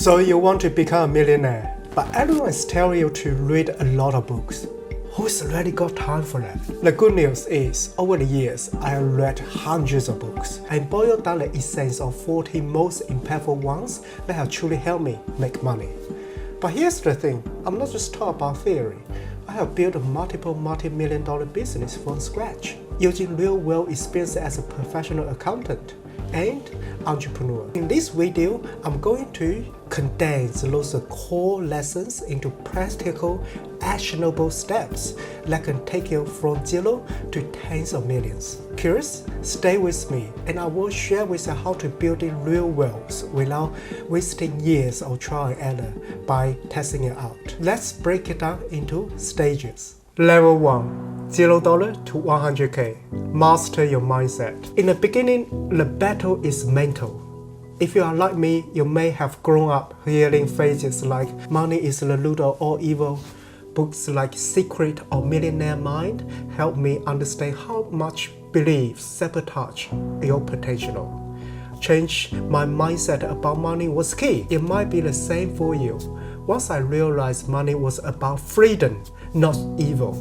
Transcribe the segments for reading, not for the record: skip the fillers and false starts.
So you want to become a millionaire, but everyone is telling you to read a lot of books. Who's really got time for that? The good news is, over the years, I have read hundreds of books and boiled down the essence of 40 most impactful ones that have truly helped me make money. But here's the thing, I'm not just talking about theory. I have built a multi-million-dollar business from scratch, using real-world experience as a professional accountant and entrepreneur. In this video, I'm going to condense those core lessons into practical, actionable steps that can take you from zero to tens of millions. Curious? Stay with me and I will share with you how to build real wealth without wasting years of trial and error by testing it out. Let's break it down into stages. Level 1. $0 to 100K. Master your mindset. In the beginning, the battle is mental. If you are like me, you may have grown up hearing phrases like money is the root of all evil. Books like Secret or Millionaire Mind help me understand how much beliefs sabotage your potential. Change my mindset about money was key. It might be the same for you. Once I realized money was about freedom, not evil,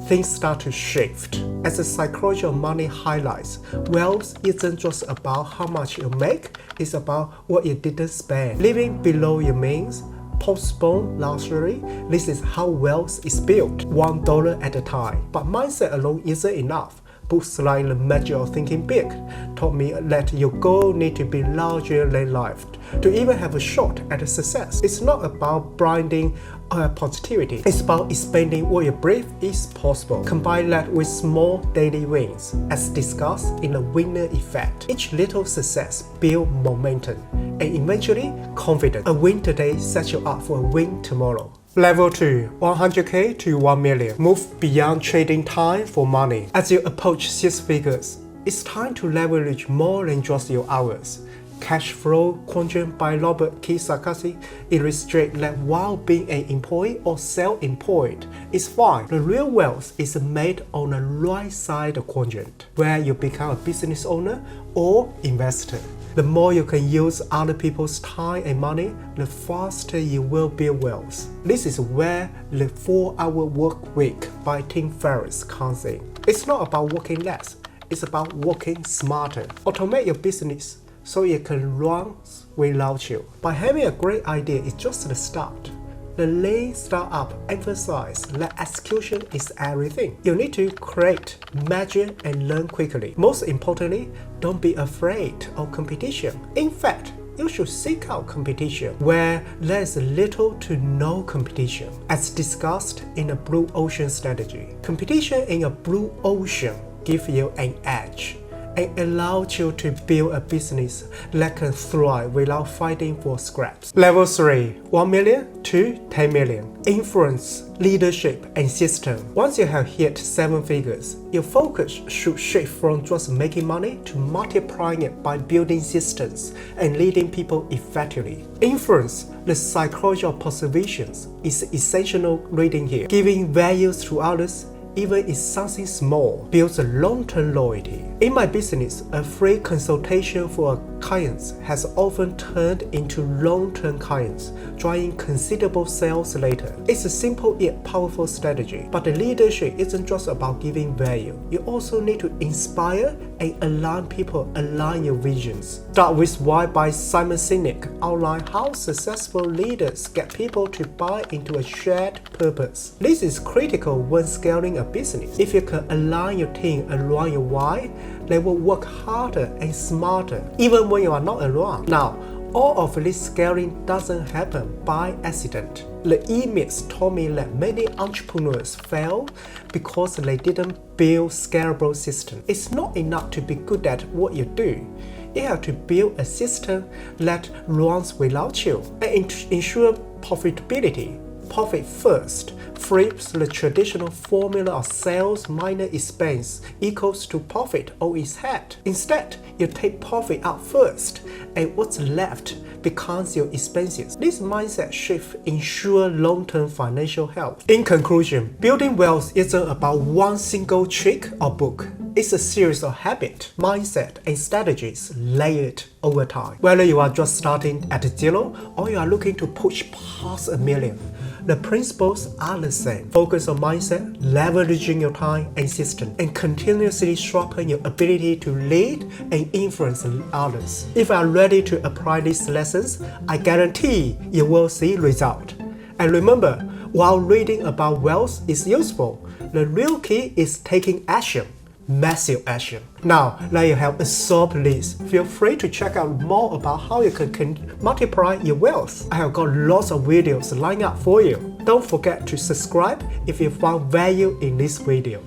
things start to shift. As the psychology of money highlights, wealth isn't just about how much you make, it's about what you didn't spend. Living below your means, postpone luxury. This is how wealth is built, $1 at a time. But mindset alone isn't enough. Books like The Magic of Thinking Big taught me that your goal needs to be larger than life to even have a shot at success. It's not about blinding positivity. It's about expanding what you believe is possible. Combine that with small daily wins, as discussed in the winner effect. Each little success builds momentum and eventually confidence. A win today sets you up for a win tomorrow. Level 2. 100K to 1 million. Move beyond trading time for money. As you approach 6 figures, it's time to leverage more than just your hours. Cash Flow Quadrant by Robert Kiyosaki illustrates that while being an employee or self-employed is fine, the real wealth is made on the right side of the quadrant, where you become a business owner or investor. The more you can use other people's time and money, the faster you will build wealth. This is where the 4-hour work week by Tim Ferriss comes in. It's not about working less, it's about working smarter. Automate your business so it can run without you. But having a great idea is just the start. The lean startup emphasizes that execution is everything. You need to create, measure, and learn quickly. Most importantly, don't be afraid of competition. In fact, you should seek out competition where there is little to no competition, as discussed in the Blue Ocean strategy. Competition in a blue ocean gives you an edge and allows you to build a business that can thrive without fighting for scraps. Level 3. 1 million to 10 million. Influence, leadership, and system. Once you have hit 7 figures, your focus should shift from just making money to multiplying it by building systems and leading people effectively. Influence, the psychology of persuasion, is essential reading here. Giving value to others, even if something small, builds a long-term loyalty. In my business, a free consultation for clients has often turned into long-term clients, driving considerable sales later. It's a simple yet powerful strategy, but the leadership isn't just about giving value. You also need to inspire and align people align your visions. Start with Why by Simon Sinek outline how successful leaders get people to buy into a shared purpose. This is critical when scaling a business. If you can align your team around your why, they will work harder and smarter, even when you are not around. Now, all of this scaling doesn't happen by accident. The E-Myth taught me that many entrepreneurs fail because they didn't build scalable systems. It's not enough to be good at what you do. You have to build a system that runs without you and ensure profitability. Profit first flips the traditional formula of sales minus expense equals to profit on its head. Instead, you take profit out first, and what's left becomes your expenses. This mindset shift ensures long-term financial health. In conclusion, building wealth isn't about one single trick or book. It's a series of habits, mindset, and strategies layered over time. Whether you are just starting at zero or you are looking to push past a million, the principles are the same. Focus on mindset, leveraging your time and system, and continuously sharpen your ability to lead and influence others. If you are ready to apply these lessons, I guarantee you will see results. And remember, while reading about wealth is useful, the real key is taking action. Massive action. Now that you have a solid list, feel free to check out more about how you can multiply your wealth. I have got lots of videos lined up for you. Don't forget to subscribe if you found value in this video.